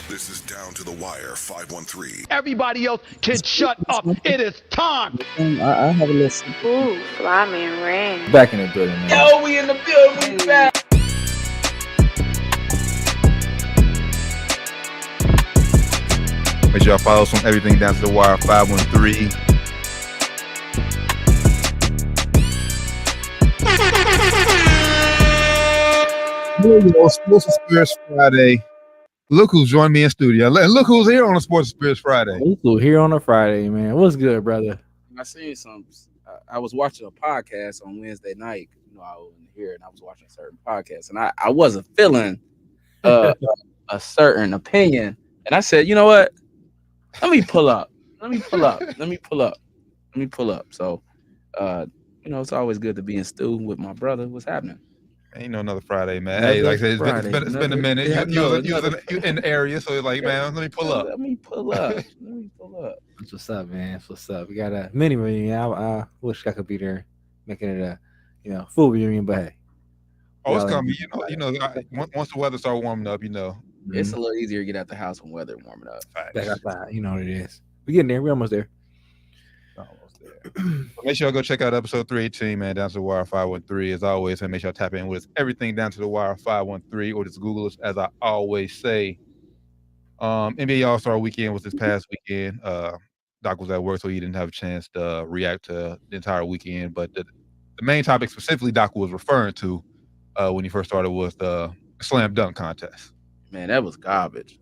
This is Down to the Wire 513. Everybody else can shut up. It is time. I have a listen. Ooh, Flyman Ring. Back in the building, man. Yo, we in the building, we back. Make sure y'all follow us on everything Down to the Wire 513. Sports and Spirits Friday. Look who's joined me in studio. And look who's here on the Sports and Spirits Friday. Look here on a Friday, man. What's good, brother? I seen some. I was watching a podcast on Wednesday night. You know, I wasn't here, and I was watching a certain podcast, and I wasn't feeling a certain opinion, and I said, you know what? Let me pull up. So, you know, it's always good to be in stew with my brother. What's happening? Ain't no another Friday, man. Hey, like I said, it's been a minute. You was in the area, so like, man, let me pull up. That's what's up, man. That's what's up. We got a mini reunion. I wish I could be there, making it a full reunion, but hey. Oh, it's coming. Once the weather start warming up, It's a little easier to get out the house when weather warming up. You know what it is. We're getting there. We're almost there. Make sure y'all go check out episode 318, man, Down to the Wire 513. As always, and make sure y'all tap in with everything Down to the Wire 513, or just Google us, as I always say. NBA All-Star Weekend was this past weekend. Doc was at work, so he didn't have a chance to react to the entire weekend. But the main topic specifically Doc was referring to when he first started was the slam dunk contest. Man, that was garbage.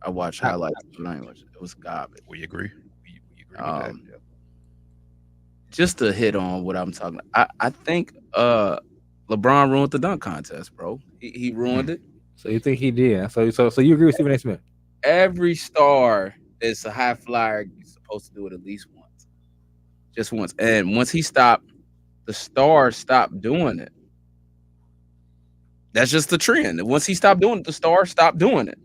I watched highlights of the language. It was garbage. We agree. We agree with that. Yeah. Just to hit on what I'm talking about, I think LeBron ruined the dunk contest, bro. He ruined it. So you think he did? So you agree with Stephen A. Smith? Every star that's a high flyer is supposed to do it at least once. Just once. And once he stopped, the stars stopped doing it. That's just the trend. Once he stopped doing it, the stars stopped doing it.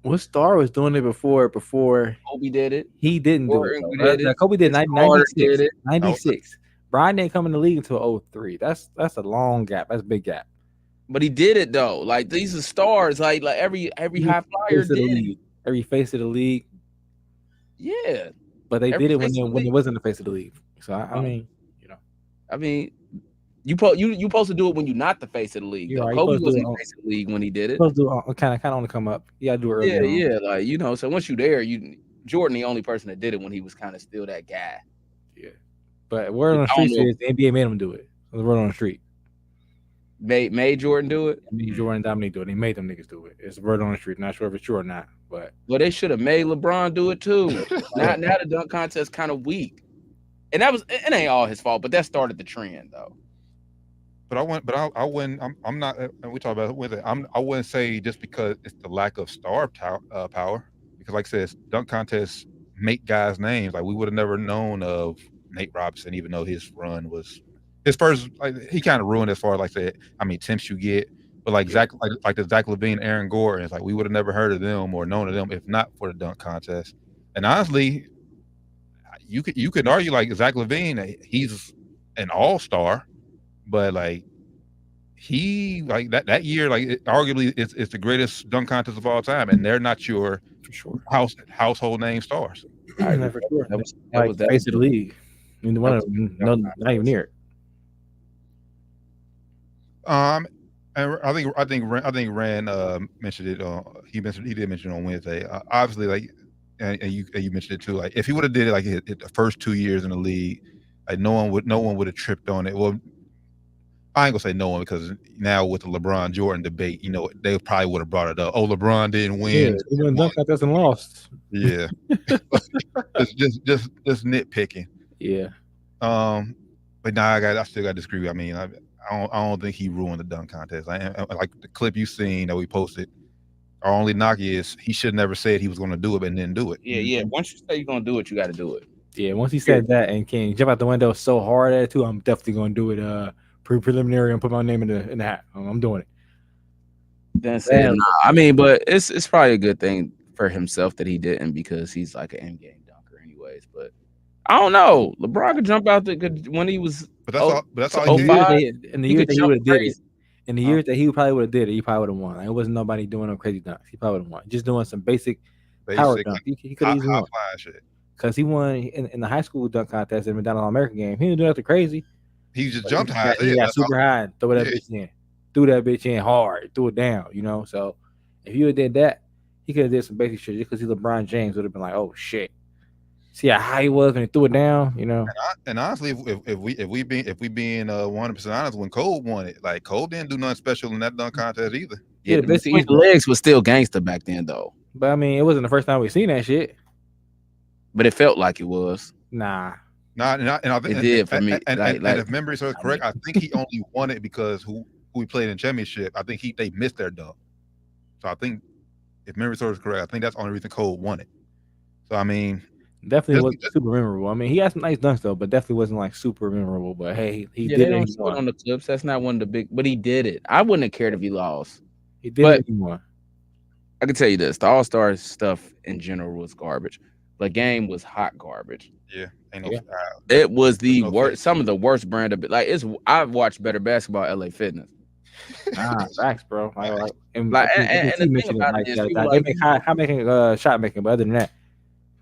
What star was doing it before Kobe did it? He didn't do it. Kobe did 96. Brian didn't come in the league until 03. That's a long gap. That's a big gap. But he did it though. Like these are stars. Like every high flyer did it. Every face of the league. Yeah. But they did it when it wasn't the face of the league. So I mean, you supposed to do it when you're not the face of the league. Right, Kobe wasn't the face of the league when he did it. Supposed to do kind of on the come up. You gotta do it early. Yeah, like so once you're there, Jordan the only person that did it when he was kind of still that guy. Yeah. But word on the street is the NBA made him do it. The word on the street. Made Jordan do it? Made Jordan and Dominique do it. They made them niggas do it. It's word on the street. Not sure if it's true or not. But they should have made LeBron do it too. now the dunk contest kind of weak. And it ain't all his fault, but that started the trend though. But I wouldn't. I'm not. We talk about it with it. I wouldn't say just because it's the lack of star power. Because like I said, dunk contests make guys' names. Like we would have never known of Nate Robinson, even though his run was his first. Like he kind of ruined as far as like I said. I mean, temps you get, but like Zach, like the Zach LaVine, Aaron Gordon. It's like we would have never heard of them or known of them if not for the dunk contest. And honestly, you could argue like Zach LaVine, he's an all-star. But like he like that year, like arguably it's the greatest dunk contest of all time, and they're not your household name stars. I never sure. That was the face of the league. I mean, not even near it. And I think Rand mentioned it. He did mention it on Wednesday. Obviously, like and you mentioned it too. Like if he would have did it like the first 2 years in the league, like no one would have tripped on it. Well, I ain't gonna say no one because now with the LeBron Jordan debate, they probably would have brought it up. Oh, LeBron didn't win. Yeah, he went dunk contest and lost. Yeah, just nitpicking. Yeah. But now I still got to disagree. I mean, I don't think he ruined the dunk contest. Like the clip you seen that we posted. Our only knock is he should never said he was going to do it and then do it. Yeah. Once you say you're gonna do it, you got to do it. Yeah. Once he said that and can jump out the window so hard at it too, I'm definitely gonna do it. Preliminary and put my name in the hat. I'm doing it. That's it. I mean, but it's probably a good thing for himself that he didn't because he's like an end game dunker anyways. But I don't know. LeBron could jump out when he was. But that's all. But that's all. In the year that he would have did it, In the years that he probably would have did it, he probably would have won. Like, it wasn't nobody doing no crazy dunks. He probably would have won. Just doing some basic power dunk. He could easily won. Shit. Because he won in the high school dunk contest in the McDonald's All-American game. He didn't do nothing crazy. He just jumped high. He got super high and throw that bitch in. Threw that bitch in hard. Threw it down, you know? So if you had did that, he could have did some basic shit just because he's LeBron James. Would have been like, oh, shit. See how high he was when he threw it down, you know? And honestly, if we being 100% honest, when Cole won it, like Cole didn't do nothing special in that dunk contest either. Yeah, the legs was still gangster back then, though. But I mean, it wasn't the first time we seen that shit. But it felt like it was. Nah. And I think it did for me. And if memory serves correct, I think he only won it because who he played in championship. I think they missed their dunk. So I think if memory serves correct, I think that's the only reason Cole won it. So I mean, definitely wasn't super memorable. I mean, he had some nice dunks though, but definitely wasn't like super memorable. But hey, he did it. Don't on the clips. That's not one of the big. But he did it. I wouldn't have cared if he lost. He did it anymore. I can tell you this: the All-Star stuff in general was garbage. The game was hot garbage. Yeah, it was the worst. Some of the worst brand of I've watched better basketball. LA Fitness. Facts, bro. They make high making shot making, but other than that,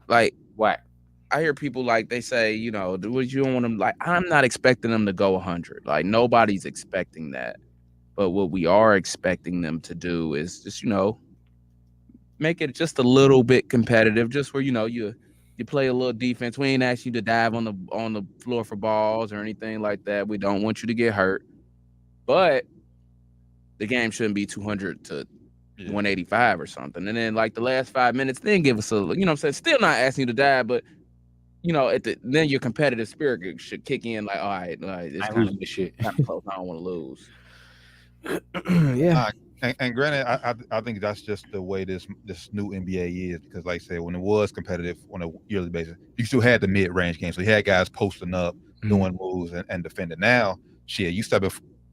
like whack. I hear people like they say, you know, you don't want them. Like, I'm not expecting them to go 100. Like, nobody's expecting that. But what we are expecting them to do is just, you know, make it just a little bit competitive, just where, you know, you play a little defense. We ain't asked you to dive on the floor for balls or anything like that. We don't want you to get hurt. But the game shouldn't be 200 to 185 or something. And then like the last 5 minutes, then give us a, you know what I'm saying? Still not asking you to dive, but you know, then your competitive spirit should kick in. Like, all right, it's kind of shit. Close. I don't want to lose. Yeah. And granted, I think that's just the way this new NBA is, because like I said, when it was competitive on a yearly basis, you still had the mid-range game. So you had guys posting up, doing moves and defending. Now, shit, you step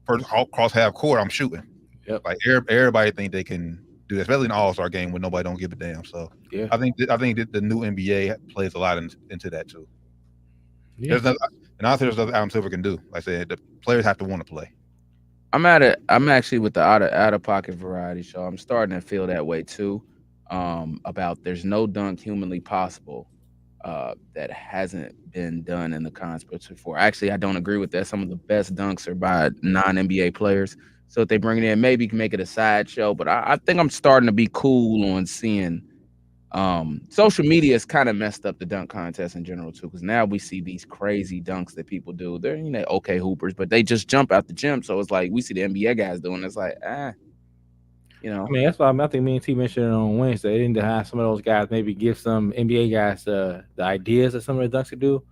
first across half court, I'm shooting. Yep. Like everybody think they can do that, especially in the All-Star game when nobody don't give a damn. So yeah, I think that the new NBA plays a lot into that too. Yeah. And honestly, there's nothing Adam Silver can do. Like I said, the players have to want to play. I'm actually with the out of pocket variety show. I'm starting to feel that way too. About there's no dunk humanly possible that hasn't been done in the contest before. Actually, I don't agree with that. Some of the best dunks are by non-NBA players. So if they bring it in, maybe can make it a sideshow. But I think I'm starting to be cool on seeing. Social media has kind of messed up the dunk contest in general too, because now we see these crazy dunks that people do. They're, you know, okay hoopers, but they just jump out the gym. So it's like we see the NBA guys doing. It's like, you know. I mean, that's why I think me and T mentioned it on Wednesday. They need to have some of those guys maybe give some NBA guys the ideas of some of the dunks to do.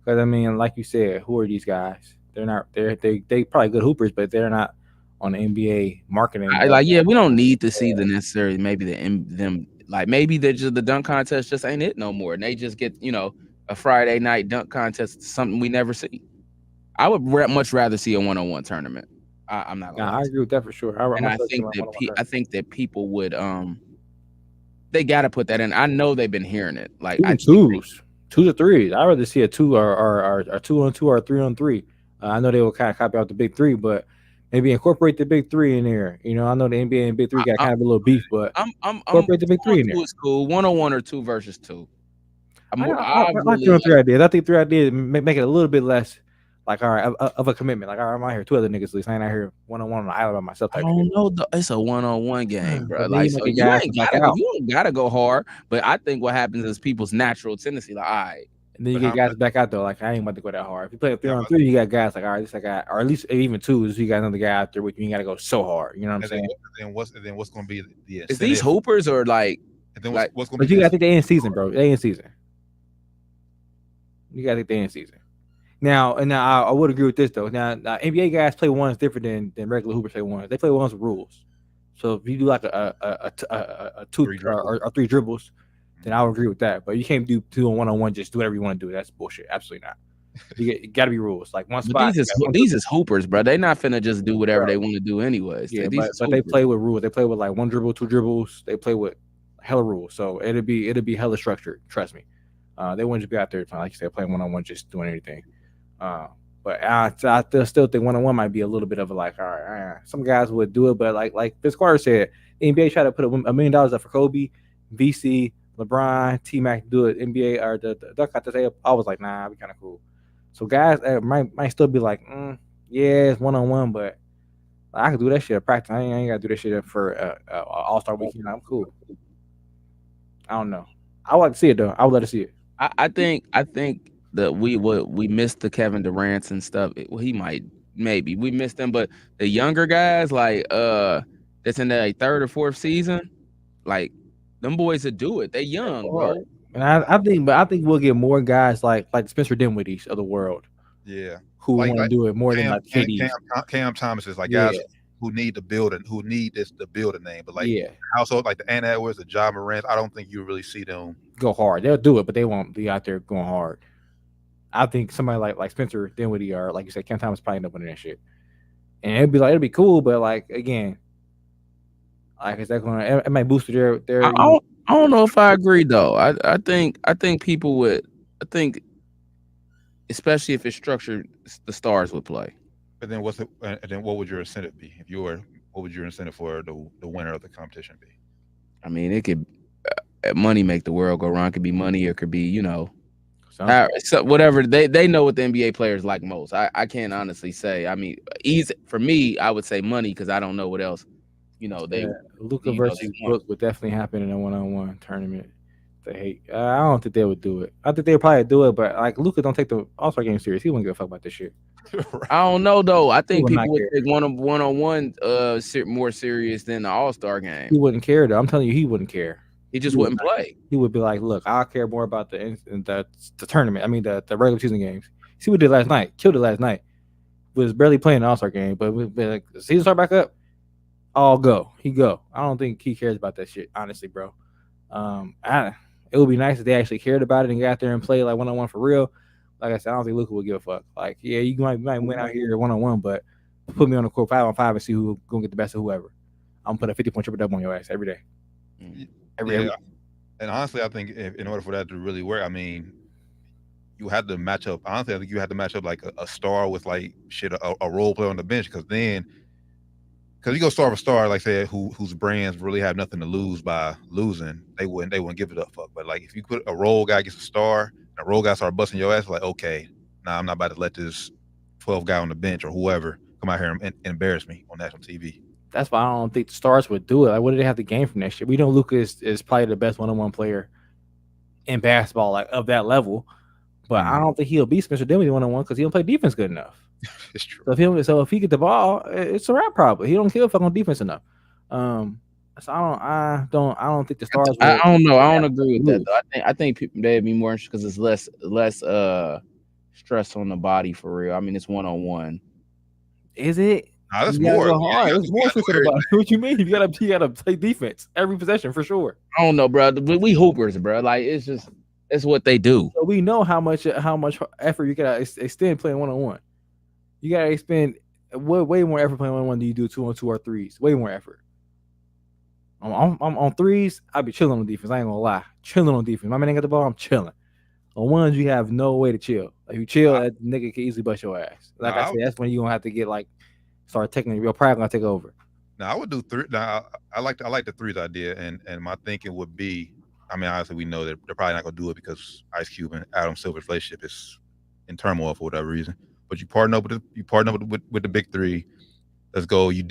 Because I mean, like you said, who are these guys? They're not. They probably good hoopers, but they're not on the NBA marketing. We don't need to see the necessary. Maybe them. Like maybe the dunk contest just ain't it no more, and they just get, you know, a Friday night dunk contest, something we never see. I would much rather see a one-on-one tournament. I'm not. I agree with that for sure. I think that people would they got to put that in. I know they've been hearing it. Like twos or threes. I'd rather see a 2 or 2-on-2 or 3-on-3. I know they will kind of copy out the big 3, but maybe incorporate the big 3 in there. You know, I know the NBA and big 3 got kind of a little beef, but incorporate the big 3 in there. It's cool. 1-on-1 or 2 versus 2. I like 3 ideas. I think 3 ideas make it a little bit less like, all right, of a commitment. Like, all right, I'm out here 2 other niggas at least. I ain't out here 1-on-1 on the island by myself. I don't know. It's a 1-on-1 game, bro. Like, so you don't gotta go hard. But I think what happens is people's natural tendency, like, all right. And then you get guys back out there, like, I ain't about to go that hard. If you play a 3-on-3, you got guys like, all right, this I got, or at least even 2, so you got another guy out there with you. You got to go so hard. You know what I'm saying? Then what's going to be the is these hoopers or like? And then what's going to be? But you got to think they in season, bro. They in season. You got to think they in season. Now, I would agree with this though. Now NBA guys play ones different than regular hoopers play ones. They play ones with rules. So if you do like a 2 or 3 dribbles, then I would agree with that. But you can't do 2 on 1-on-1, just do whatever you want to do. That's bullshit. Absolutely not. You got to be rules. Like one spot. These is hoopers, bro. They not finna just do whatever they want to do anyways. Yeah, but they play with rules. They play with like 1 dribble, 2 dribbles. They play with hella rules. So it'll be hella structured. Trust me. They wouldn't just be out there like you said, playing 1-on-1, just doing anything. But I still think 1-on-1 might be a little bit of a like, all right, some guys would do it, but like Vince Carter said, the NBA tried to put $1 million up for Kobe, VC, LeBron, T-Mac do it. NBA or the dunk contest. I was like, nah, we kind of cool. So guys might still be like, yeah, it's 1-on-1, but I can do that shit at practice. I ain't got to do that shit for All-Star weekend. I'm cool. I don't know. I would like to see it though. I would let it see it. I think that we missed the Kevin Durant's and stuff. He might maybe we missed them, but the younger guys like that's in their third or fourth season, like them boys that do it. They young, bro. And I think we'll get more guys like Spencer Dinwiddie's of the world. Yeah. Who want to do it more than like KD. Cam Thomas is like guys who need to build it, who need this to build a name. But like household like the Ant Edwards, the Ja Morant, I don't think you really see them go hard. They'll do it, but they won't be out there going hard. I think somebody like Spencer Dinwiddie or like you said, Cam Thomas probably end up winning that shit. And it'd be cool, but like again, like is that going to it might boost their I don't know if I agree though. I think people would especially if it's structured, the stars would play. But then what would your incentive be what would your incentive for the winner of the competition be? I mean, it could money make the world go round. It could be money, or it could be so whatever. They know what the NBA players like most. I can't honestly say. I mean, for me, I would say money because I don't know what else. Luka versus Book would definitely happen in a 1-on-1 tournament. I don't think they would do it. I think they would probably do it, but like Luka don't take the All-Star game serious. He wouldn't give a fuck about this shit. I don't know though. I think people would take 1-on-1 more serious than the All-Star game. He wouldn't care though. I'm telling you, he wouldn't care. He just wouldn't play. He would be like, "Look, I care more about the tournament. I mean, the regular season games. See what he did last night. Killed it last night. Was barely playing the All-Star game, but like, the season start back up. All go. He go. I don't think he cares about that shit. Honestly, bro. It would be nice if they actually cared about it and got there and played like 1-on-1 for real. Like I said, I don't think Luka would give a fuck. Like, yeah, you might win out here 1-on-1, but put me on the court 5-on-5 and see who's gonna get the best of whoever. I'm gonna put a 50-point triple double on your ass every day. Every day. And honestly, I think in order for that to really work, I mean, you had to match up. Honestly, I think you had to match up like a star with like a role player on the bench, because you go star for star, like say whose brands really have nothing to lose by losing, they wouldn't give it a fuck. But like if you put a role guy against a star, and a role guy start busting your ass, like okay, I'm not about to let this 12 guy on the bench or whoever come out here and embarrass me on national TV. That's why I don't think the stars would do it. Like, what do they have to gain from that shit? We know Luka is probably the best 1-on-1 player in basketball, like of that level. But I don't think he'll beat Spencer Dinwiddie 1-on-1 because he don't play defense good enough. It's true. So if he get the ball, it's a wrap. Probably he don't give a fuck on defense enough. So I don't think the stars. I don't know. I don't agree with that though. I think they'd be more interested because it's less stress on the body for real. I mean, it's 1-on-1. Is it? Nah, that's more. Hard. It's more stress about it. What you mean? You gotta play defense every possession for sure. I don't know, bro. We hoopers, bro. Like it's what they do. So we know how much effort you gotta extend playing 1-on-1. You gotta expend way more effort playing 1-on-1 than you do 2-on-2 or threes. Way more effort. I'm on threes. I'll be chilling on defense. I ain't gonna lie, chilling on defense. My man ain't got the ball. I'm chilling. On ones, you have no way to chill. Like you chill, that nigga can easily bust your ass. Like I said, that's when you gonna have to get start taking your pride gonna take over. Now I would do three. Now I like the threes idea, and my thinking would be, I mean, obviously we know that they're probably not gonna do it because Ice Cube and Adam Silver's relationship is in turmoil for whatever reason. But you partner up with the big three. Let's go. You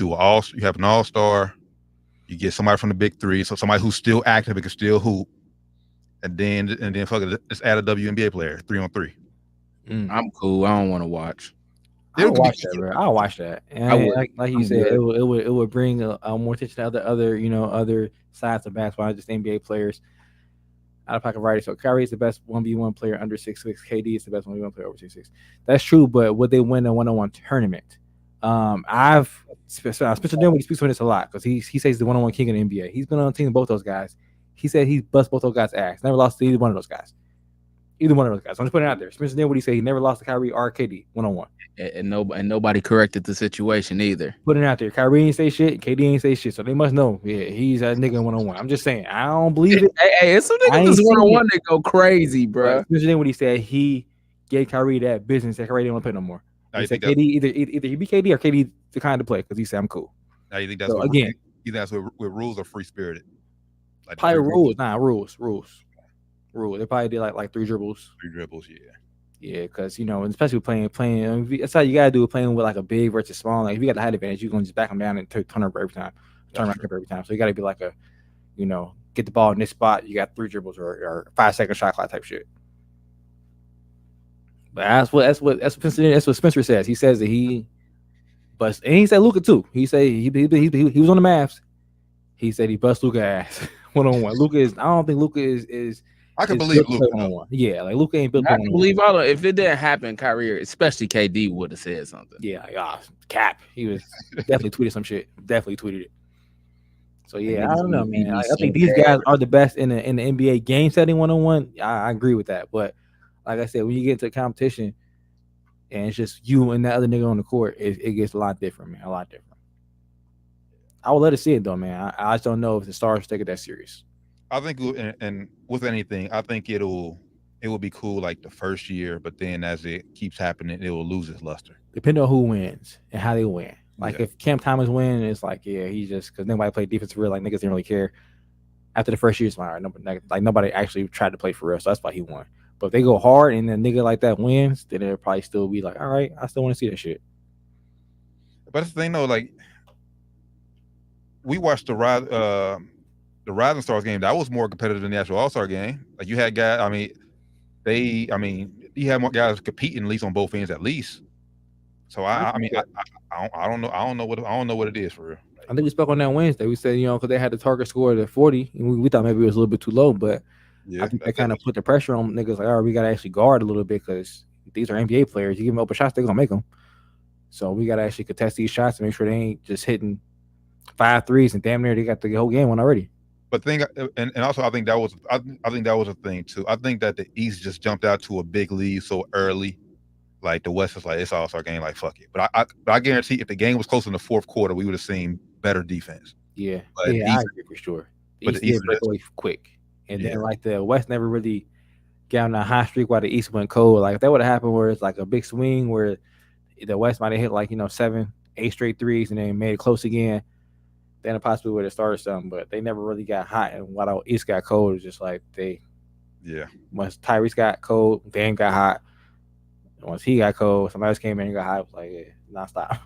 have an all-star. You get somebody from the big three, so somebody who's still active and can still hoop, and then fuck it, just add a WNBA player 3-on-3. I'm cool. I don't want to watch. I'll watch that, bro. I'll watch that. And like you said, it would bring a more attention to other sides of basketball, not just NBA players. Out of pocket variety. So Kyrie is the best 1v1 player under 6'6". KD is the best 1v1 player over 6'6". That's true, but would they win a 1-on-1 tournament? Spencer Dinwiddie speaks on this a lot because he says he's the 1-on-1 king in the NBA. He's been on the team with both those guys. He said he bust both those guys' ass. Never lost to either one of those guys. I'm just putting it out there. Spencer Dinwiddie said he never lost to Kyrie or KD 1-on-1. And nobody corrected the situation either. Putting it out there. Kyrie ain't say shit. KD ain't say shit. So they must know. Yeah, he's a nigga 1-on-1. I'm just saying. I don't believe it. Hey, it's some niggas 1-on-1 that go crazy, bro. Spencer Dinwiddie said he gave Kyrie that business that Kyrie didn't want to play no more. Now He you said think KD either he be KD or KD declined to play because he said I'm cool. now you think that's So what again, you think that's what rules are free spirited. Like the probably three rules. Nah, rules. They probably did like 3 dribbles. dribbles, yeah. Yeah, because especially playing. That's how you gotta do it. Playing with like a big versus small. Like if you got the height advantage, you're gonna just back them down and turn over every time, turn around every time. So you gotta be like get the ball in this spot. You got 3 dribbles or 5-second shot clock type shit. But that's what Spencer says. He says that and he said Luka too. He said he was on the Mavs. He said he bust Luka ass 1-on-1. Luka is. I don't think Luka is. I can believe Luka. Yeah, like Luka ain't built. I can believe all of it. If it didn't happen, Kyrie, especially KD, would have said something. Yeah, like, cap. He was definitely tweeted some shit. Definitely tweeted it. So yeah, I don't know, man. I think these guys are the best in the NBA game setting 1-on-1. I agree with that. But like I said, when you get into competition and it's just you and that other nigga on the court, it gets a lot different, man. A lot different. I would let it see it though, man. I just don't know if the Stars take it that serious. I think, and with anything, I think it will be cool like the first year, but then as it keeps happening, it will lose its luster. Depending on who wins and how they win. Like if Cam Thomas win, it's like he just because nobody played defense for real. Like niggas didn't really care. After the first year, it's like nobody actually tried to play for real, so that's why he won. But if they go hard and a nigga like that wins, then it'll probably still be like, all right, I still want to see that shit. But that's the thing though, like we watched the Rising Stars game. That was more competitive than the actual All-Star game. Like you had guys, you had more guys competing at least on both ends at least. So I don't know what it is for real. I think we spoke on that Wednesday. We said, because they had the target score at 40, and we thought maybe it was a little bit too low, but I think they kind of put the pressure on niggas like, all right, we got to actually guard a little bit because these are NBA players. You give them open shots, they're going to make them. So we got to actually contest these shots and make sure they ain't just hitting 5 threes and damn near they got the whole game won already. But also I think that was a thing too. I think that the East just jumped out to a big lead so early. Like the West was like, it's All-Star game, like fuck it. But I guarantee if the game was close in the fourth quarter, we would have seen better defense. Yeah, but I agree for sure. The East did break away quick, and then like the West never really got on a high streak while the East went cold. Like if that would have happened where it's like a big swing where the West might have hit like 7, 8 straight threes and then made it close again, then it possibly would have started something. But they never really got hot, and while the East got cold, it was just like once Tyrese got cold, Dame got hot. Once he got cold, somebody else came in and got hot. It was like nonstop.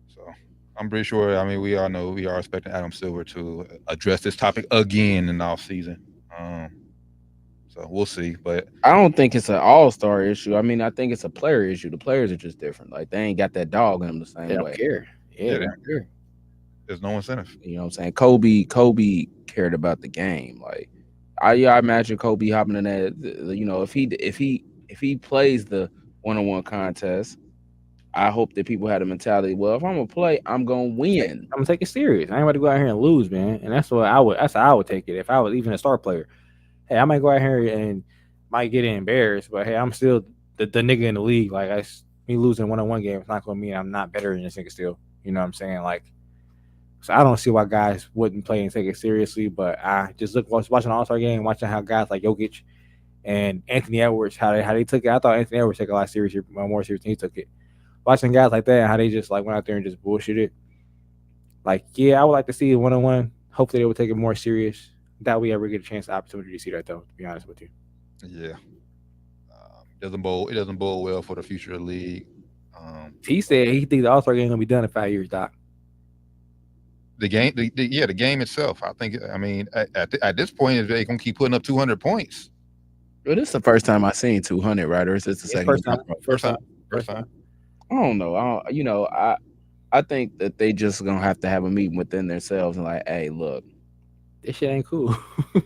So I'm pretty sure. I mean, we all know we are expecting Adam Silver to address this topic again in the off season. So we'll see. But I don't think it's an all-star issue. I mean, I think it's a player issue. The players are just different. Like they ain't got that dog in them the same way. They don't care. Yeah, they don't care. There's no incentive. You know what I'm saying? Kobe cared about the game. Like I imagine Kobe hopping in that. If he plays the one-on-one contest, I hope that people had a mentality. Well, if I'm gonna play, I'm gonna win. I'm gonna take it serious. I ain't about to go out here and lose, man. And that's what That's how I would take it if I was even a star player. Hey, I might go out here and might get embarrassed, but hey, I'm still the nigga in the league. Like me losing one-on-one game, it's not gonna mean I'm not better than this nigga still. You know what I'm saying? Like, so I don't see why guys wouldn't play and take it seriously. But I just watching the All-Star game, watching how guys like Jokic and Anthony Edwards, how they took it. I thought Anthony Edwards took a lot more serious than he took it. Watching guys like that, how they just like went out there and just bullshitted. Like, yeah, I would like to see it one-on-one. Hopefully they would take it more serious. That we ever get a opportunity to see that, though, to be honest with you. Yeah. It doesn't bode well for the future of the league. He said he thinks the All-Star game gonna be done in 5 years, Doc. The game, the game itself. I think. I mean, at this point, they're gonna keep putting up 200 points. Well, this is the first time I've seen 200, right? Or is this the second time? First time. I don't know. I think that they just gonna have to have a meeting within themselves and like, hey, look, this shit ain't cool.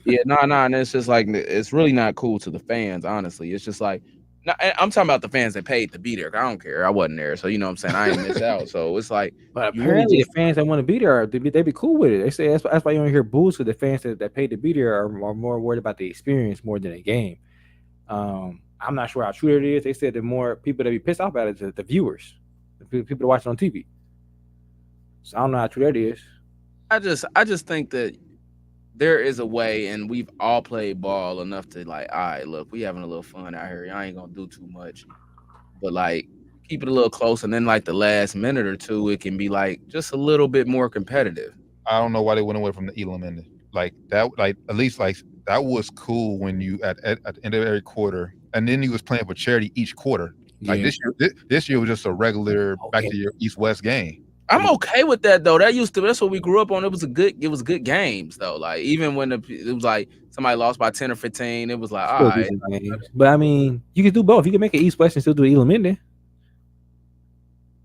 Yeah, and it's just like it's really not cool to the fans. Honestly, it's just like I'm talking about the fans that paid to be there. I don't care. I wasn't there, so you know what I'm saying. I ain't missed out. So it's like, but apparently the fans that want to be there, they be cool with it. They say that's why you don't hear boos because the fans that paid to be there are more worried about the experience more than the game. I'm not sure how true it is. They said the more people that be pissed off about it is the viewers, the people that watch it on TV. So I don't know how true that is. I just think that there is a way, and we've all played ball enough to like, all right, look, we having a little fun out here. I ain't gonna do too much. but like keep it a little close, and then like the last minute or two, it can be like just a little bit more competitive. I don't know why they went away from the Elam ending. Like that, like at least like that was cool when you at the end of every quarter, and then you was playing for charity each quarter. Like this year was just a regular back to your East-West game. I'm okay with that though. That's what we grew up on. It was good games though. Like even when it was like somebody lost by 10 or 15, it was like all right. But I mean, you can do both. You can make an East-West and still do Elam ending.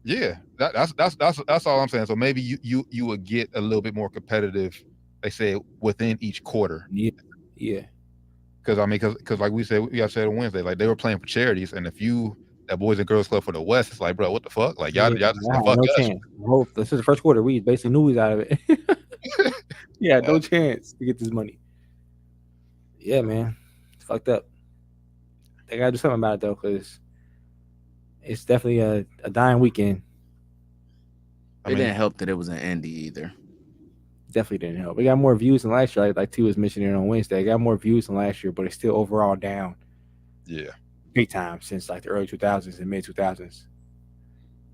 Yeah, that's all I'm saying. So maybe you would get a little bit more competitive. They say within each quarter. Yeah. Because I mean, because like we said on Wednesday, like they were playing for charities, and if you that Boys and Girls Club for the West, it's like, bro, what the fuck? Like y'all just fuck no us. Chance. This is the first quarter. We basically knew we was out of it. Yeah, no chance to get this money. Yeah, man, it's fucked up. They gotta do something about it though, because it's definitely a dying weekend. It didn't help that it was an Indy either. Definitely didn't help. We got more views than last year. Like T was mentioning on Wednesday, it got more views than last year, but it's still overall down. Yeah, big time since like the early 2000s and mid 2000s.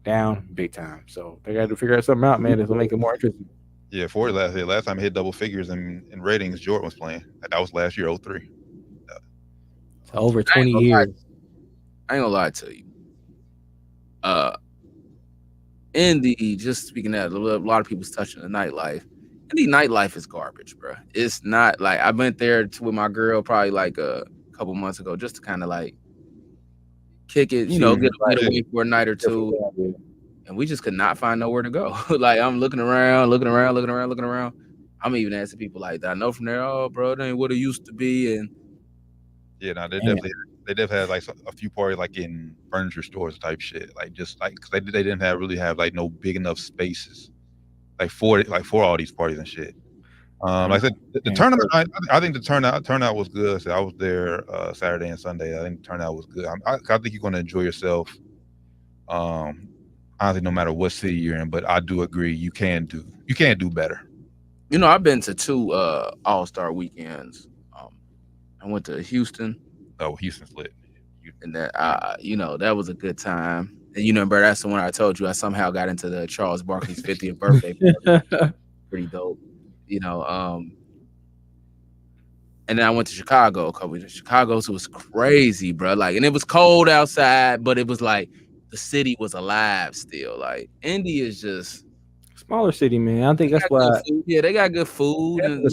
Down big time. So they got to figure out something out, man. That's gonna make it more interesting. Yeah, for last time it hit double figures in ratings, Jordan was playing. That was last year, 03. So over 20 years. I ain't gonna lie to you. Indy, just speaking of that, a lot of people's touching the nightlife. Indy nightlife is garbage, bro. It's not like I went there with my girl probably like a couple months ago just to kind of like kick it, get away for a night or two. And we just could not find nowhere to go. Like I'm looking around. I'm even asking people like that I know from there, oh, bro, that ain't what it used to be. And yeah, no, they definitely had like a few parties like in furniture stores type shit, like just like cause they didn't really have like no big enough spaces like for all these parties and shit. Like I said, the tournament, I think the turnout was good. So I was there Saturday and Sunday. I think the turnout was good. I think you're going to enjoy yourself. Honestly, no matter what city you're in, but I do agree you can do better. I've been to 2 All-Star weekends. I went to Houston. Oh, Houston's lit. And that that was a good time. And bro, that's the one I told you I somehow got into the Charles Barkley's 50th birthday party. Pretty dope. And then I went to Chicago a couple weeks. Chicago, so it was crazy, bro. Like, and it was cold outside, but it was like the city was alive still. Like, Indy is just smaller city, man. I think that's why. Yeah, they got good food and a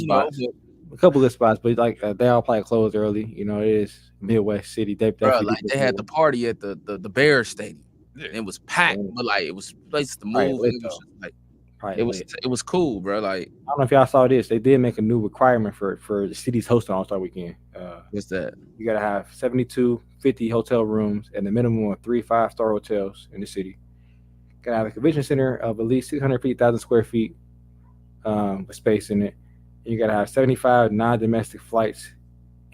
couple of spots, but like they all probably closed early. It is Midwest city. They had the party at the Bears Stadium. Yeah. It was packed, but like it was places to move. It was cool, bro. Like I don't know if y'all saw this. They did make a new requirement for the cities hosting All-Star Weekend. What's that? You gotta have 50 hotel rooms and a minimum of 3 5-star hotels in the city. Gotta have a convention center of at least 650,000 square feet with space in it. And you gotta have 75 non-domestic flights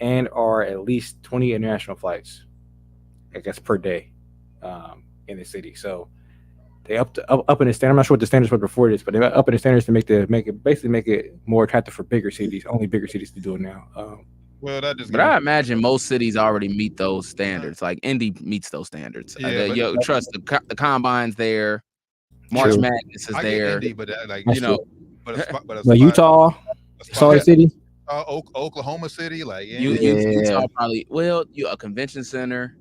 and or at least 20 international flights, I guess, per day in the city. So they up in the standard. I'm not sure what the standards were before this, but they up in the standards to make it more attractive for bigger cities. Only bigger cities to do it now. But I imagine most cities already meet those standards. Like Indy meets those standards. Yeah, trust the combine's there. March Madness is there. Indy, but but Utah, Salt Lake City, Oklahoma City, like Utah probably. Well, a convention center.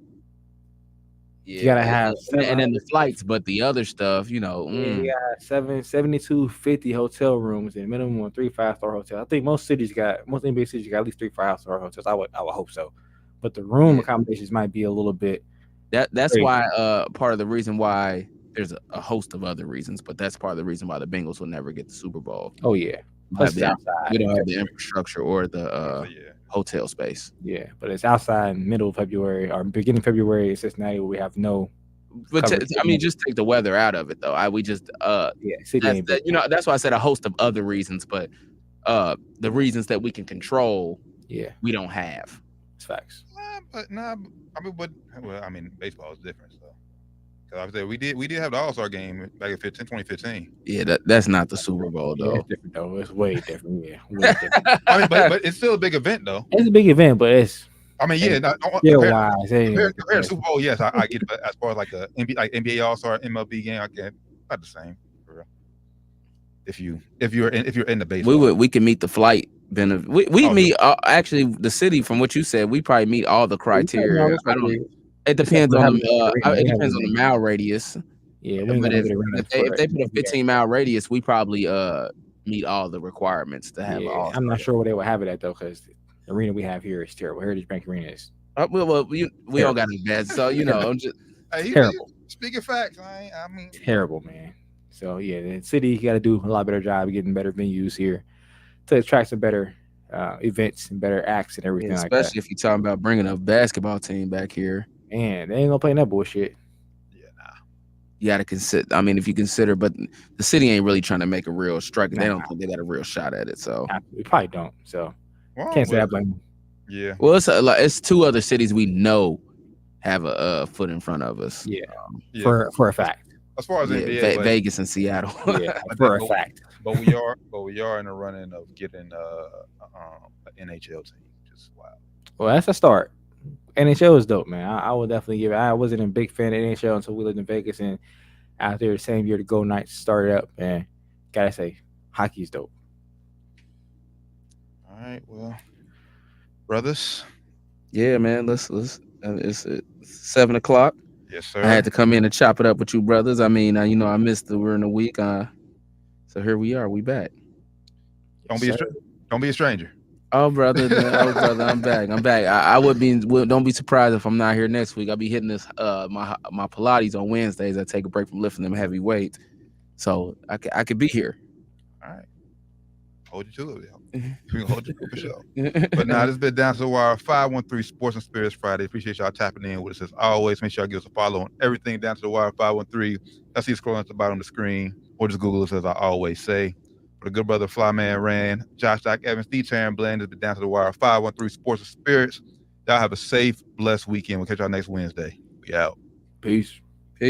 Yeah, you gotta have and then the flights, but the other stuff, you got 7250 hotel rooms and minimum of 3 5-star hotels. I think most NBA cities got at least 3 5-star hotels. I would hope so, but the room accommodations might be a little bit. That's crazy. Why part of the reason why there's a host of other reasons, but that's part of the reason why the Bengals will never get the Super Bowl. Oh yeah, plus we don't have the infrastructure or the hotel space. Yeah, but it's outside middle of February or beginning of February in Cincinnati where we have no. But just take the weather out of it though. That's why I said a host of other reasons, but the reasons that we can control, we don't have. It's facts. Baseball is different. So, because we did have the All-Star game back in 2015. Yeah, that's not the Super Bowl though. It's different though. It's way different. Yeah, way different. but it's still a big event though. It's a big event, but it's. I mean, yeah, Yeah, compared, wise. They ain't compared, gonna compared to Super Bowl, yes, I get it. But as far as like a NBA All Star, MLB game, I can't. Not the same. For real. If you're in the baseball, we can meet the flight benefit. We meet actually the city from what you said. We probably meet all the criteria. I don't. It depends on the mile radius. Yeah, But if they put a 15-mile radius, we probably meet all the requirements to have. Yeah, I'm not sure where they would have it at though, because the arena we have here is terrible. Heritage Bank Arena is. Well, we don't got any beds, so I'm just terrible. Speaking facts, I mean, terrible, man. So yeah, the city got to do a lot better job of getting better venues here to attract some better events and better acts and everything. Especially like that. If you're talking about bringing a basketball team back here. Man, they ain't gonna play that bullshit. Yeah, nah. You got to consider. I mean, if you consider, but the city ain't really trying to make a real strike. They don't think they got a real shot at it. So we probably don't. So can't say I blame them. Yeah. Well, it's two other cities we know have a foot in front of us. Yeah, for a fact. As far as NBA, Vegas and Seattle. Yeah, for a fact. But we are in the running of getting an NHL team. Just wow. Well, that's a start. NHL is dope, man. I would definitely give it. I wasn't a big fan of NHL until we lived in Vegas, and out there the same year the Go Knights started up. And gotta say, hockey's dope. All right, well, brothers. Yeah, man. Let's. It's 7 o'clock. Yes, sir. I had to come in and chop it up with you, brothers. I mean, I missed we're in a week. So here we are. We back. Don't be a stranger. Oh, brother, I'm back. Don't be surprised if I'm not here next week. I'll be hitting this my Pilates on Wednesdays. I take a break from lifting them heavy weights, so I could be here. All right, hold you to it. We gonna hold you to it for sure. But now this been Down to the Wire 513 Sports and Spirits Friday. Appreciate y'all tapping in with us as always. Make sure y'all give us a follow on everything Down to the Wire 513. I see it scrolling at the bottom of the screen, or just Google us as I always say. For the good brother Flyman Rand, Josh Doc Evans, D-Taron Blend has been Down to the Wire 513 Sports and Spirits. Y'all have a safe, blessed weekend. We'll catch y'all next Wednesday. We out. Peace.